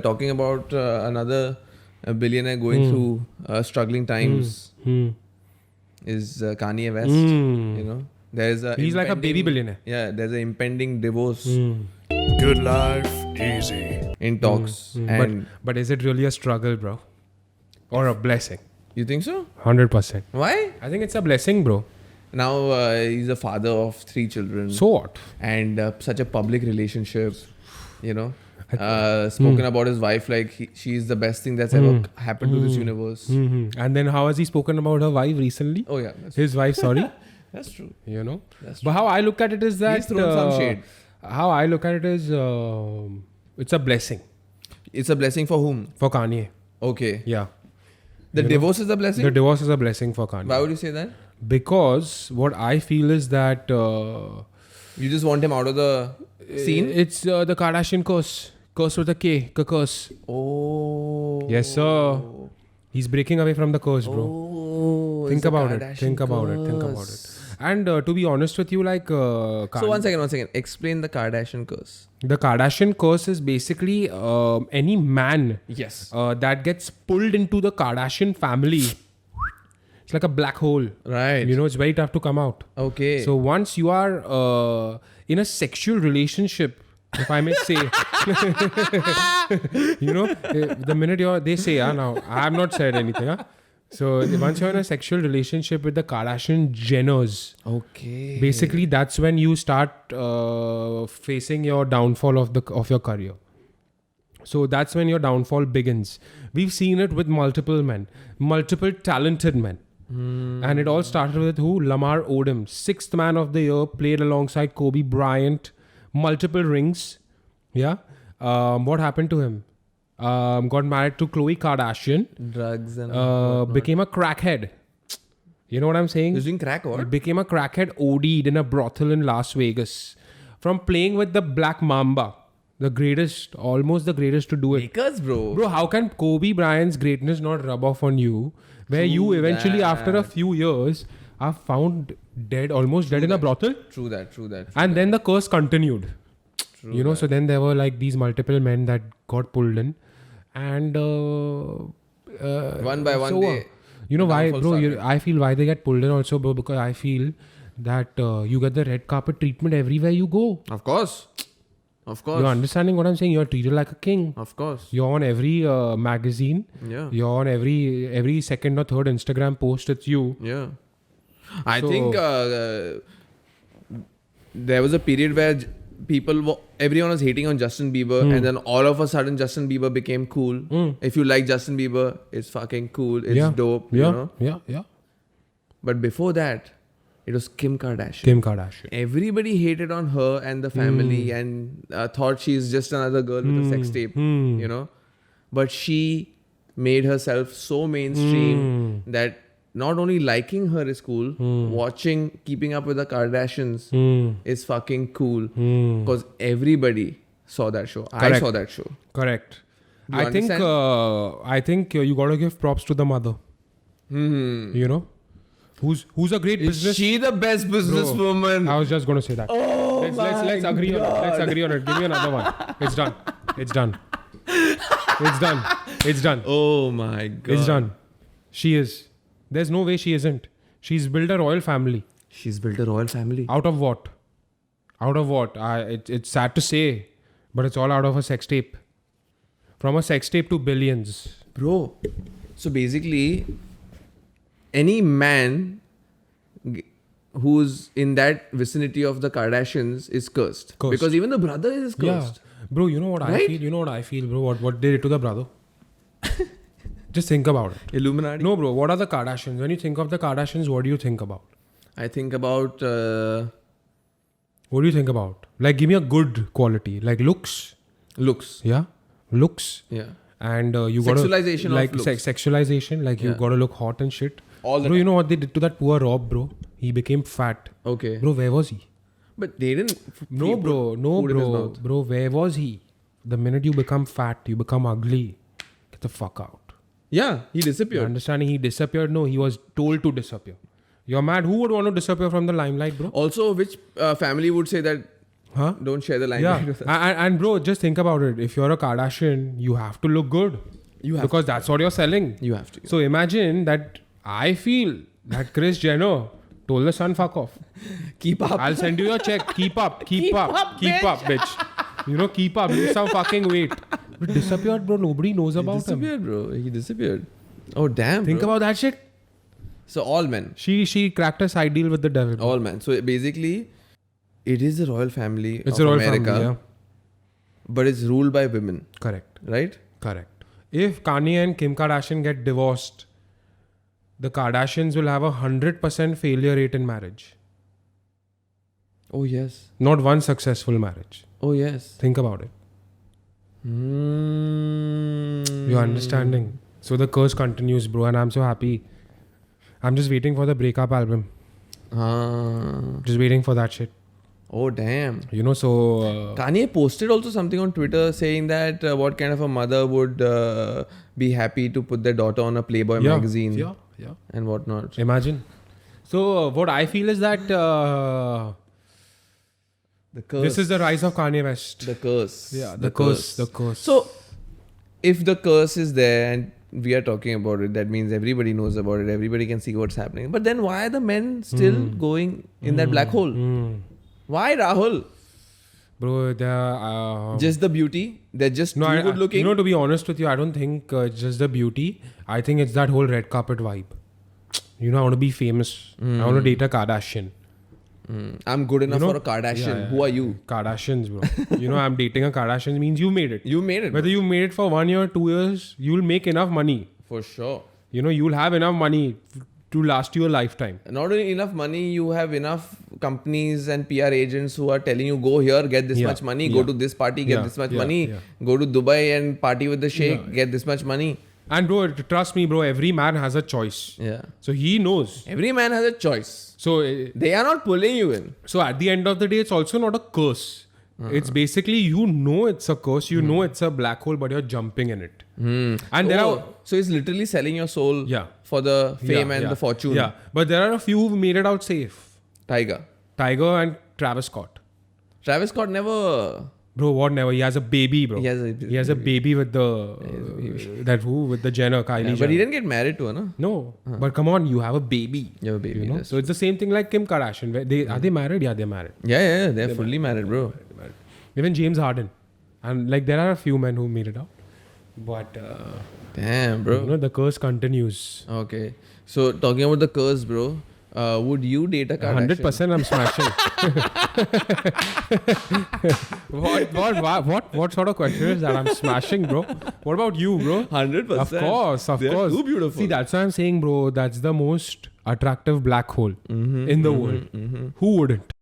Talking about another billionaire going through struggling times is Kanye West. You know, there's a He's like a baby billionaire. Yeah, there's an impending divorce Good life, easy. in talks, and But is it really a struggle, bro? Or a blessing? you think so? 100%. Why? I think it's a blessing, bro. Now he's a father of 3 children, So what? and such a public relationship. You know, spoken about his wife like she's the best thing that's ever happened to this universe. And then how has he spoken about her wife recently? Oh yeah, His wife, sorry. that's true. You know? That's But how I look at it is that... He's thrown some shade. How I look at it is... it's a blessing It's a blessing for whom? for Kanye. Okay. Yeah. The You know? divorce is a blessing? The divorce is a blessing for Kanye. Why would you say that? Because what I feel is that... You just want him out of the scene? It's the Kardashian curse. Curse with a K. Curse. Oh. Yes, sir. He's breaking away from the curse, bro. Oh. Think it's a about it. Kardashian Think about it. Think about it. curse. And to be honest with you, like... So one second. Explain the Kardashian curse. The Kardashian curse is basically any man Yes. that gets pulled into the Kardashian family. It's like a black hole. Right. You know, it's very tough to come out. Okay. So once you are in a sexual relationship, if I may say, you know, the minute they say, now I have not said anything. So once you're in a sexual relationship with the Kardashian Jenners, okay. basically that's when you start facing your downfall of your career. So that's when your downfall begins. We've seen it with multiple men, multiple talented men. And it all started with who? Lamar Odom, 6th man of the year, played alongside Kobe Bryant, multiple rings. Yeah. What happened to him? Got married to Khloe Kardashian. Drugs and Became a crackhead. You know what I'm saying? He's doing crack or He what? became a crackhead, OD'd in a brothel in Las Vegas. From playing with the Black Mamba, the greatest, almost the greatest to do it. Lakers, bro. Bro, how can Kobe Bryant's greatness not rub off on you? Where you eventually, after a few years, are found dead, almost dead in a brothel? True that. And then the curse continued. You know, so then there were like these multiple men that got pulled in. And One by one, you know why, downfall bro? started. I feel why they get pulled in also, bro, because I feel that you get the red carpet treatment everywhere you go. Of course. You're understanding what I'm saying? You're treated like a king. Of course. You're on every magazine. Yeah. You're on every second or third Instagram post. It's you. Yeah. I So- think there was a period where everyone was hating on Justin Bieber, and then all of a sudden Justin Bieber became cool. If you like Justin Bieber, it's fucking cool. It's dope. Yeah. You know? Yeah. But before that, it was Kim Kardashian. Kim Kardashian. Everybody hated on her and the family and thought she's just another girl with a sex tape, you know. But she made herself so mainstream that not only liking her is cool, keeping up with the Kardashians is fucking cool. Because everybody saw that show. I Correct. saw that show. Correct. Do you understand? I think you gotta give props to the mother. You know, who's a great Is business. she the best businesswoman? I was just gonna say that. Oh let's agree on it. Let's agree on it. Give me another one. It's done. It's done. Oh my God. It's done. She is. There's no way she isn't. She's built a royal family. She's built a royal family. Out of what? It's sad to say, but it's all out of a sex tape. From a sex tape to billions. Bro, so basically, any man who's in that vicinity of the Kardashians is cursed. Cursed. Because even the brother is cursed. Yeah. Bro, you know what I Right? feel? You know what I feel, bro? What they did to the brother? Just think about it. Illuminati. No, bro. What are the Kardashians? When you think of the Kardashians, what do you think about? I think about What do you think about? Like, give me a good quality. Like looks. looks. Yeah. Looks. Yeah. And you got Sexualization of like looks. Sexualization. Like you Yeah. gotta look hot and shit. All the Bro, you time. know what they did to that poor Rob, bro? He became fat. Okay. Bro, where was he? But they didn't. No, bro. Bro, where was he? The minute you become fat, you become ugly. Get the fuck out. Yeah, he You disappeared. understanding? He disappeared? No, he was told to disappear. You're mad? Who would want to disappear from the limelight, bro? Also, which family would say that Huh? Don't share the Yeah. limelight with us. And bro, just think about it. If you're a Kardashian, you have to look good. You have because that's what you're selling. You have to. So imagine that I feel that Kris Jenner told the son, fuck off. Keep up. I'll send you your check. Keep up. Keep Keep up. up, Keep bitch. up, bitch. You know, keep up. Lose some fucking weight. But disappeared, bro. Nobody knows He about him. disappeared, bro. He disappeared. Oh, damn, Think bro. about that shit. So all men. She cracked a side deal with the devil. All men. So basically, it is the royal family It's of a royal America. family, yeah. But it's ruled by women, Correct. right? Correct. If Kanye and Kim Kardashian get divorced, the Kardashians will have 100% failure rate in marriage. Oh, yes. Not one successful marriage. Oh, yes. Think about it. You're understanding. So the curse continues, bro, and I'm so happy. I'm just waiting for the breakup album. Just waiting for that shit. Oh, damn. You know, so... Kanye posted also something on Twitter saying that what kind of a mother would be happy to put their daughter on a Playboy magazine Yeah. and whatnot. Imagine. So what I feel is that The curse. this is the rise of Kanye West. the curse. Yeah, the curse. The curse. So, if the curse is there and we are talking about it, that means everybody knows about it. Everybody can see what's happening. But then why are the men still going in that black hole? Why, Rahul? Bro, they're... Just the beauty? They're just too good looking? You know, to be honest with you, I don't think it's just the beauty. I think it's that whole red carpet vibe. You know, I want to be famous. I want to date a Kardashian. I'm good enough You know? for a Kardashian. Yeah. Who are you? Kardashians, bro. You know, I'm dating a Kardashian means you made it. You made it. Whether you made it for 1 year, 2 years, you'll make enough money. For sure. You know, you'll have enough money to last you a lifetime. Not only enough money, you have enough companies and PR agents who are telling you, go here, get this Yeah. much money, go to this party, get Yeah. this much Yeah. money, Yeah. go to Dubai and party with the sheikh, get this much money. And bro, trust me, bro, every man has a choice. Yeah. So he knows. Every man has a choice. So, They are not pulling you in. so at the end of the day, it's also not a curse. It's basically, you know it's a curse, you know it's a black hole, but you're jumping in it. And there are... So he's literally selling your soul Yeah. for the fame and yeah. the fortune. Yeah, but there are a few who've made it out safe. Tiger. Tiger and Travis Scott. Travis Scott never... Bro, what never? He has a baby, bro. He has a baby with the... with the Jenner, Kylie Jenner. But he didn't get married to her, no? No, but come on, you have a baby. You have a baby. You know? that's- So it's the same thing like Kim Kardashian. Where are they married? Yeah, they're married. Yeah, they're fully married, bro. Even James Harden. And like there are a few men who made it out. But, Damn, bro. you know, the curse continues. Okay. So talking about the curse, bro, would you date a Kardashian? 100% I'm smashing. What sort of question is that? I'm smashing, bro. What about you, bro? 100%. Of course. They're too beautiful. See, that's what I'm saying, bro. That's the most attractive black hole in the world. Who wouldn't?